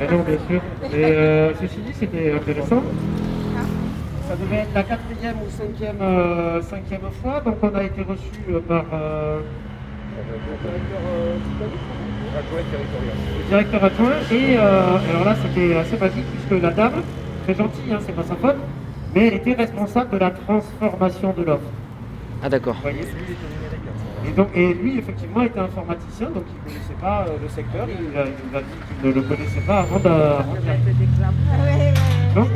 Mais non, bien sûr. Et ceci dit, c'était intéressant. Ça devait être la quatrième ou cinquième fois, donc on a été reçu par le directeur adjoint, et alors là c'était assez basique puisque la dame, très gentille, hein, c'est pas sa faute, mais elle était responsable de la transformation de l'offre. Ah d'accord. Vous voyez. Et lui, effectivement, était informaticien, donc il ne connaissait pas le secteur, il nous a dit qu'il ne le connaissait pas avant d'y arriver. Donc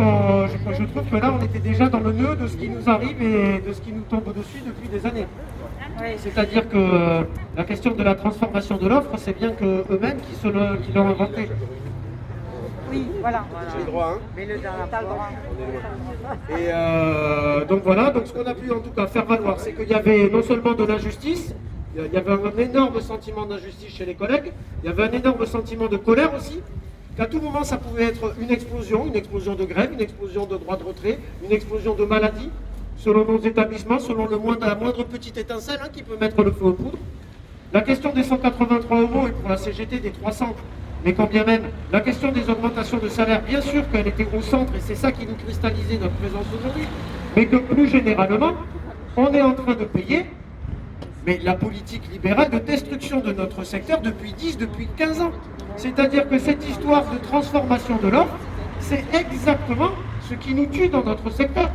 je trouve que là, on était déjà dans le nœud de ce qui nous arrive et de ce qui nous tombe dessus depuis des années. C'est-à-dire que la question de la transformation de l'offre, c'est bien qu'eux-mêmes qui l'ont inventé. Oui, voilà. J'ai le droit, hein. Mais t'as le droit. Et donc voilà, donc ce qu'on a pu en tout cas faire valoir, c'est qu'il y avait non seulement de l'injustice, il y avait un énorme sentiment d'injustice chez les collègues, il y avait un énorme sentiment de colère aussi, qu'à tout moment ça pouvait être une explosion de grève, une explosion de droit de retrait, une explosion de maladie, selon nos établissements, selon la moindre petite étincelle qui peut mettre le feu aux poudres. La question des 183 euros et pour la CGT des 300, mais quand bien même, la question des augmentations de salaire, bien sûr qu'elle était au centre et c'est ça qui nous cristallisait notre présence aujourd'hui, mais que plus généralement, on est en train de payer mais la politique libérale de destruction de notre secteur depuis 15 ans. C'est-à-dire que cette histoire de transformation de l'offre, c'est exactement ce qui nous tue dans notre secteur.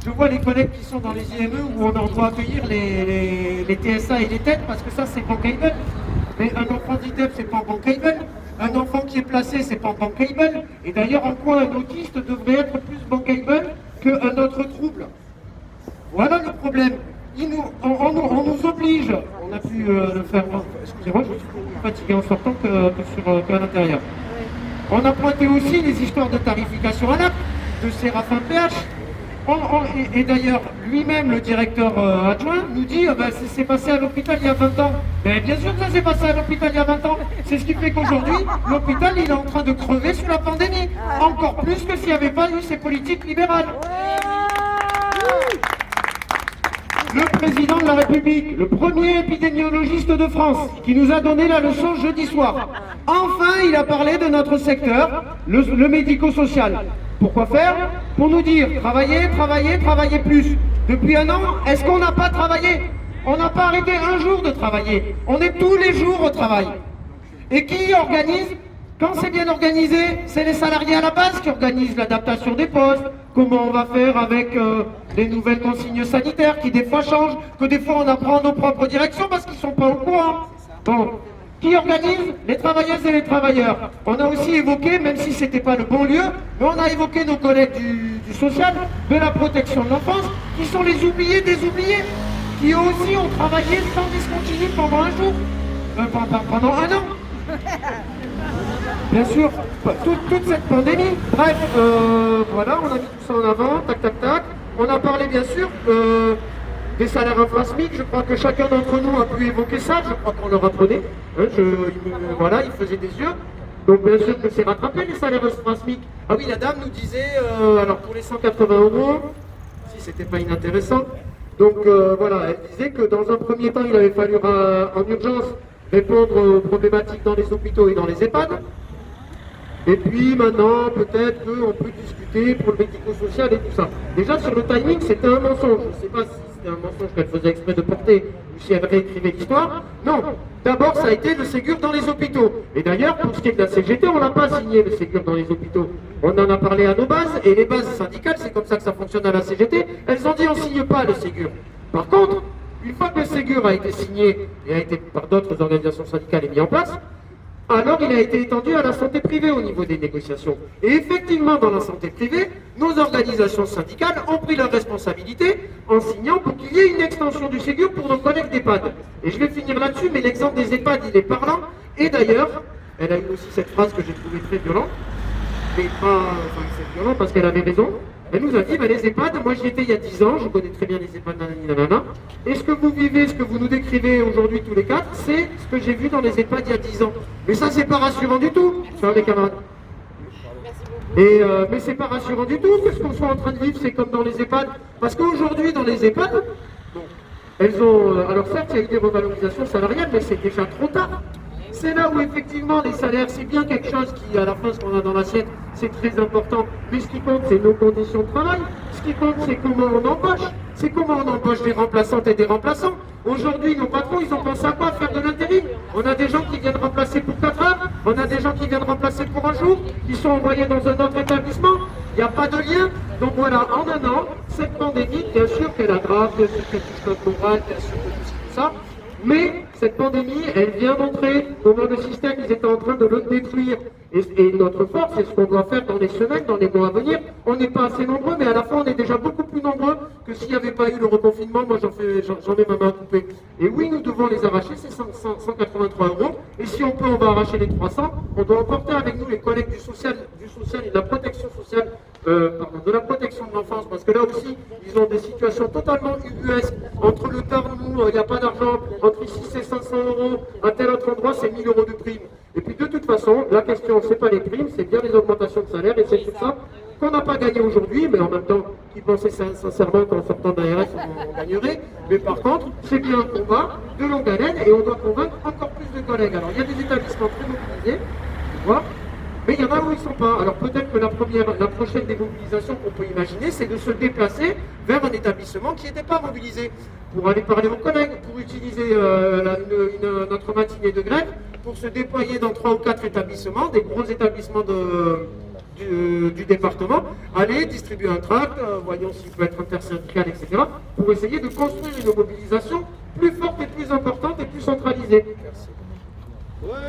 Je vois les collègues qui sont dans les IME où on en doit accueillir les TSA et les têtes parce que ça c'est bankable. Mais un enfant d'ITEF c'est pas bankable. Un enfant qui est placé c'est pas bankable. Et d'ailleurs en quoi un autiste devrait être plus bankable qu'un autre trouble. Voilà le problème. On nous oblige, on a pu le faire, excusez-moi, je suis plus fatigué en sortant qu'à l'intérieur. On a pointé aussi les histoires de tarification à l'acte, de Séraphin PH. Et d'ailleurs, lui-même, le directeur adjoint, nous dit ça s'est passé à l'hôpital il y a 20 ans. Mais bien sûr que ça s'est passé à l'hôpital il y a 20 ans. C'est ce qui fait qu'aujourd'hui, l'hôpital il est en train de crever sous la pandémie. Encore plus que s'il n'y avait pas eu ces politiques libérales. Le président de la République, le premier épidémiologiste de France, qui nous a donné la leçon jeudi soir. Enfin, il a parlé de notre secteur, le médico-social. Pourquoi faire? Pour nous dire, travailler, travailler, travailler plus. Depuis un an, est-ce qu'on n'a pas travaillé? On n'a pas arrêté un jour de travailler. On est tous les jours au travail. Et qui organise? Quand c'est bien organisé, c'est les salariés à la base qui organisent l'adaptation des postes, comment on va faire avec les nouvelles consignes sanitaires qui des fois changent, que des fois on apprend nos propres directions parce qu'ils ne sont pas au courant. Bon, qui organise? Les travailleuses et les travailleurs. On a aussi évoqué, même si ce n'était pas le bon lieu, mais on a évoqué nos collègues du social, de la protection de l'enfance, qui sont les oubliés des oubliés, qui eux aussi ont travaillé sans discontinuer pendant un jour, pendant un an. Bien sûr, toute cette pandémie. Bref, voilà, on a mis tout ça en avant, tac, tac, tac. On a parlé bien sûr des salaires infra-SMIC. Je crois que chacun d'entre nous a pu évoquer ça. Je crois qu'on leur apprenait. Voilà, ils faisaient des yeux. Donc bien sûr que c'est rattrapé les salaires infra-SMIC. Ah oui, la dame nous disait, alors pour les 180 euros, si c'était pas inintéressant. Donc voilà, elle disait que dans un premier temps, il avait fallu en urgence répondre aux problématiques dans les hôpitaux et dans les EHPAD. Et puis maintenant, peut-être qu'on peut discuter pour le médico-social et tout ça. Déjà sur le timing, c'était un mensonge. Je ne sais pas si c'était un mensonge qu'elle faisait exprès de porter ou si elle réécrivait l'histoire. Non, d'abord ça a été le Ségur dans les hôpitaux. Et d'ailleurs, pour ce qui est de la CGT, on n'a pas signé le Ségur dans les hôpitaux. On en a parlé à nos bases, et les bases syndicales, c'est comme ça que ça fonctionne à la CGT, elles ont dit on ne signe pas le Ségur. Par contre, une fois que le Ségur a été signé et a été par d'autres organisations syndicales et mis en place, alors il a été étendu à la santé privée au niveau des négociations. Et effectivement, dans la santé privée, nos organisations syndicales ont pris leurs responsabilités en signant pour qu'il y ait une extension du Ségur pour nos collègues d'EHPAD. Et je vais finir là-dessus, mais l'exemple des EHPAD, il est parlant. Et d'ailleurs, elle a eu aussi cette phrase que j'ai trouvée très violente, mais pas, c'est violent parce qu'elle avait raison. Elle nous a dit, les EHPAD, moi j'y étais il y a 10 ans, je connais très bien les EHPAD, nanana. Et ce que vous vivez, ce que vous nous décrivez aujourd'hui tous les quatre, c'est ce que j'ai vu dans les EHPAD il y a 10 ans. Mais ça, c'est pas rassurant du tout, chers les camarades. Mais c'est pas rassurant du tout que ce qu'on soit en train de vivre, c'est comme dans les EHPAD. Parce qu'aujourd'hui, dans les EHPAD, elles ont... alors certes, il y a eu des revalorisations salariales, mais c'est déjà trop tard. C'est là où effectivement les salaires, c'est bien quelque chose qui, à la fin, ce qu'on a dans l'assiette, c'est très important. Mais ce qui compte, c'est nos conditions de travail. Ce qui compte, c'est comment on embauche. C'est comment on embauche des remplaçantes et des remplaçants. Aujourd'hui, nos patrons, ils ont pensé à quoi? Faire de l'intérim. On a des gens qui viennent remplacer pour 4 heures. On a des gens qui viennent remplacer pour un jour. Qui sont envoyés dans un autre établissement. Il n'y a pas de lien. Donc voilà, en un an, cette pandémie, bien sûr qu'elle aggrave, bien sûr qu'elle touche notre morale, bien sûr que tout ça. Mais cette pandémie, elle vient montrer comment le système, ils étaient en train de le détruire. Et notre force, c'est ce qu'on doit faire dans les semaines, dans les mois à venir. On n'est pas assez nombreux, mais à la fin, on est déjà beaucoup plus nombreux que s'il n'y avait pas eu le reconfinement. Moi, j'en ai ma main coupée. Et oui, nous devons les arracher, c'est 183 €. Et si on peut, on va arracher les 300. On doit emporter avec nous les collègues du social et de la protection sociale, de la protection de l'enfance, parce que là aussi, ils ont des situations totalement ubuesques. Entre le tard, nous, il n'y a pas d'argent, entre ici, c'est 500 €, à tel autre endroit, c'est 1000 € de prime. Et puis de toute façon, la question, c'est pas les primes, c'est bien les augmentations de salaire, et c'est tout ça qu'on n'a pas gagné aujourd'hui, mais en même temps, qui pensaient sincèrement qu'en sortant d'ARS, on gagnerait. Mais par contre, c'est bien un combat de longue haleine, et on doit convaincre encore plus de collègues. Alors, il y a des établissements très mobilisés, tu vois, mais il y en a où ils ne sont pas. Alors peut-être que la prochaine démobilisation qu'on peut imaginer, c'est de se déplacer vers un établissement qui n'était pas mobilisé, pour aller parler aux collègues, pour utiliser notre matinée de grève, pour se déployer dans 3 ou 4 établissements, des gros établissements du département, aller distribuer un tract, voyons s'il peut être intersyndical, etc., pour essayer de construire une mobilisation plus forte et plus importante et plus centralisée. Merci. Ouais.